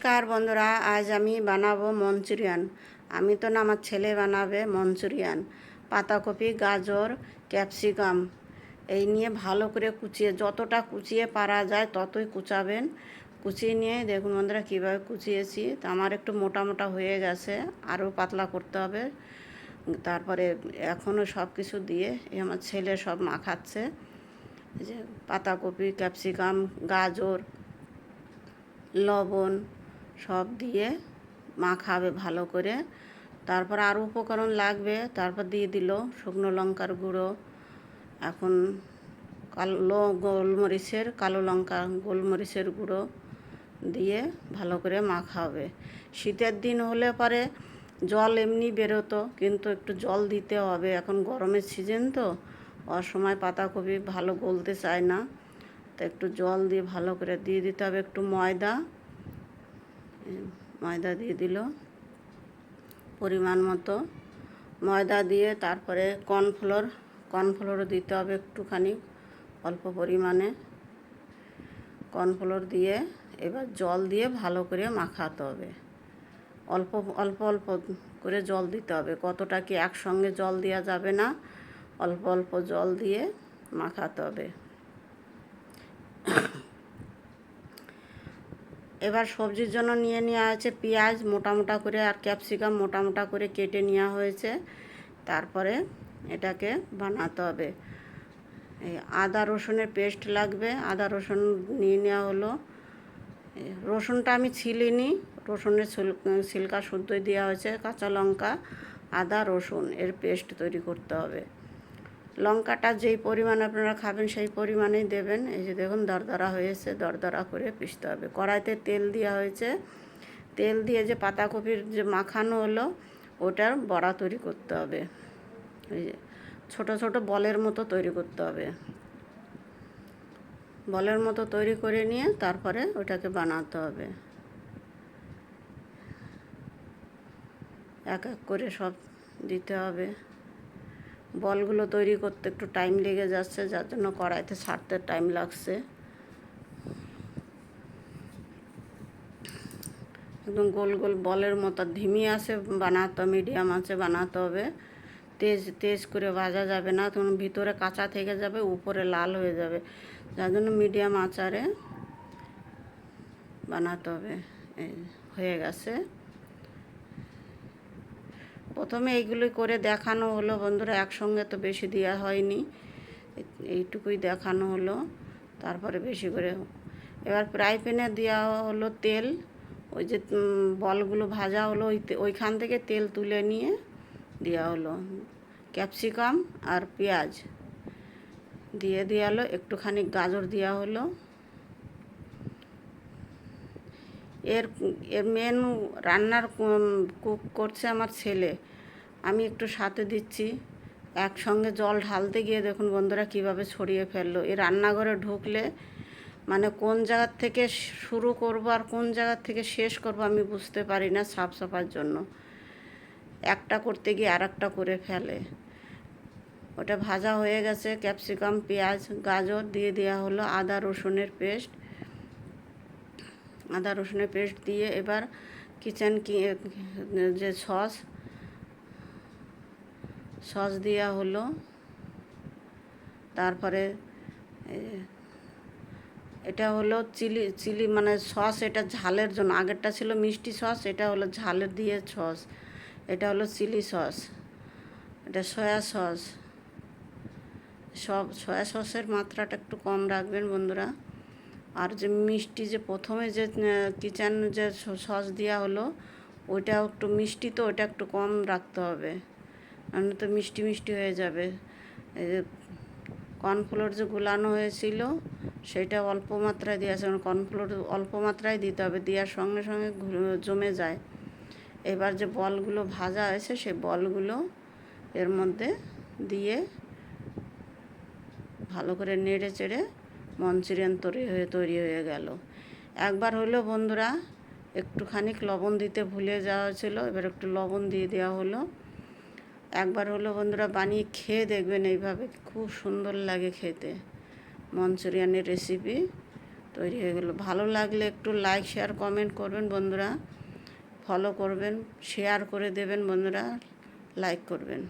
নমস্কার বন্ধুরা, আজ আমি বানাবো মঞ্চুরিয়ান। আমি তো না, আমার ছেলে বানাবে মঞ্চুরিয়ান। পাতাকপি, গাজর, ক্যাপসিকাম এই নিয়ে ভালো করে কুচিয়ে, যতটা কুচিয়ে পারা যায় ততই কুচাবেন। কুচিয়ে নিয়ে দেখুন বন্ধুরা কীভাবে কুচিয়েছি। তা আমার একটু মোটা মোটা হয়ে গেছে, আরও পাতলা করতে হবে। তারপরে এখনও সব কিছু দিয়ে আমার ছেলে সব মাখাচ্ছে। এই যে পাতাকপি, ক্যাপসিকাম, গাজর, লবণ সব দিয়ে মাখাবে ভালো করে। তারপর আরও উপকরণ লাগবে, তারপর দিয়ে দিল শুকনো লঙ্কার গুঁড়ো, এখন কালো লঙ্কা গোলমরিচের গুঁড়ো দিয়ে ভালো করে মাখাবে। শীতের দিন হলে পরে জল এমনি বেরোতো, কিন্তু একটু জল দিতে হবে, এখন গরমের সিজন তো অসময় পাতাকপি ভালো গলতে চায় না, তো একটু জল দিয়ে ভালো করে দিয়ে দিতে হবে। একটু ময়দা দিয়ে দিল পরিমাণ মতো। ময়দা দিয়ে তারপরে কর্নফ্লোর দিতে হবে একটুখানি, অল্প পরিমাণে কর্নফ্লোর দিয়ে এবার জল দিয়ে ভালো করে মাখাতে হবে। অল্প অল্প অল্প করে জল দিতে হবে, কতটা কি একসঙ্গে জল দেওয়া যাবে না, অল্প অল্প জল দিয়ে মাখাতে হবে। এবার সবজির জন্য নিয়ে নেওয়া হয়েছে পেঁয়াজ মোটা মোটা করে, আর ক্যাপসিকাম মোটা মোটা করে কেটে নেওয়া হয়েছে। তারপরে এটাকে বানাতে হবে। এই আদা রসুনের পেস্ট লাগবে, আদা রসুন নিয়ে নেওয়া হলো। রসুনটা আমি ছিলিনি, রসুনের ছিলকা শুদ্ধই দেওয়া হয়েছে। কাঁচা লঙ্কা, আদা রসুন এর পেস্ট তৈরি করতে হবে। লঙ্কাটা যেই পরিমাণ আপনারা খাবেন সেই পরিমাণেই দেবেন। এই যে দেখুন দরদরা হয়েছে, দরদরা করে পিষতে হবে। কড়াইতে তেল দেওয়া হয়েছে, তেল দিয়ে যে পাতাকপির যে মাখানো হলো ওটার বড়া তৈরি করতে হবে। এই যে ছোটো ছোটো বলের মতো তৈরি করতে হবে। বলের মতো তৈরি করে নিয়ে তারপরে ওটাকে বানাতে হবে। এক এক করে সব দিতে হবে। বলগুলো তৈরি করতে একটু টাইম লেগে যাচ্ছে, যার জন্য কড়াইতে ছাড়তে টাইম লাগছে। একদম গোল গোল বলের মতো ধিমি আছে বানাতে, মিডিয়াম আছে বানাতে হবে। তেজ করে ভাজা যাবে না, তখন ভিতরে কাঁচা থেকে যাবে, উপরে লাল হয়ে যাবে, যার জন্য মিডিয়াম আঁচারে বানাতে হবে। হয়ে গেছে। প্রথমে এইগুলি করে দেখানো হলো বন্ধুরা, একসঙ্গে তো বেশি দেওয়া হয়নি, এইটুকুই দেখানো হলো। তারপরে বেশি করে এবার ফ্রাই প্যানে দেওয়া হলো তেল। ওই যে বলগুলো ভাজা হলো ওইখান থেকে তেল তুলে নিয়ে দেওয়া হলো। ক্যাপসিকাম আর পেঁয়াজ দিয়ে দেওয়া হলো, একটুখানি গাজর দেওয়া হলো। এর মেন রান্নার কুক করছে আমার ছেলে, আমি একটু সাথে দিচ্ছি। একসঙ্গে জল ঢালতে গিয়ে দেখুন বন্ধুরা কীভাবে ছড়িয়ে ফেললো। এই রান্নাঘরে ঢুকলে মানে কোন জায়গার থেকে শুরু করব আর কোন জায়গার থেকে শেষ করব আমি বুঝতে পারি না, সাফ সাফার জন্য একটা করতে গিয়ে আর একটা করে ফেলে। ওটা ভাজা হয়ে গেছে, ক্যাপসিকাম পেঁয়াজ গাজর দিয়ে দেওয়া হলো আদা রসুনের পেস্ট দিয়ে এবার যে সস দেওয়া হলো। তারপরে এটা হলো চিলি মানে সস, এটা ঝালের জন্য। আগেরটা ছিল মিষ্টি সস, এটা হলো ঝালের দিয়ে সস। এটা হলো চিলি সস, এটা সয়া সস। সয়া সসের মাত্রাটা একটু কম রাখবেন বন্ধুরা। আর যে মিষ্টি যে প্রথমে যে কিচেন যে সস দেওয়া হলো ওইটাও একটু মিষ্টি, তো ওটা একটু কম রাখতে হবে, নাহলে তো মিষ্টি মিষ্টি হয়ে যাবে। এই যে কর্নফ্লোর যে গুলানো হয়েছিল সেটা অল্প মাত্রায় দেওয়া আছে, কর্নফ্লোর অল্প মাত্রায় দিতে হবে, দেওয়ার সঙ্গে সঙ্গে জমে যায়। এবার যে বলগুলো ভাজা হয়েছে সেই বলগুলো এর মধ্যে দিয়ে ভালো করে নেড়ে চেড়ে মঞ্চুরিয়ান তৈরি হয়ে গেল। একবার হলো বন্ধুরা একটুখানি লবণ দিতে ভুলে যাওয়া ছিল, এবার একটু লবণ দিয়ে দেওয়া হলো। একবার হলো বন্ধুরা বানিয়ে খেয়ে দেখবেন, এইভাবে খুব সুন্দর লাগে খেতে। মঞ্চুরিয়ানের রেসিপি তৈরি হয়ে গেল। ভালো লাগলে একটু লাইক শেয়ার কমেন্ট করবেন বন্ধুরা, ফলো করবেন, শেয়ার করে দেবেন বন্ধুরা, লাইক করবেন।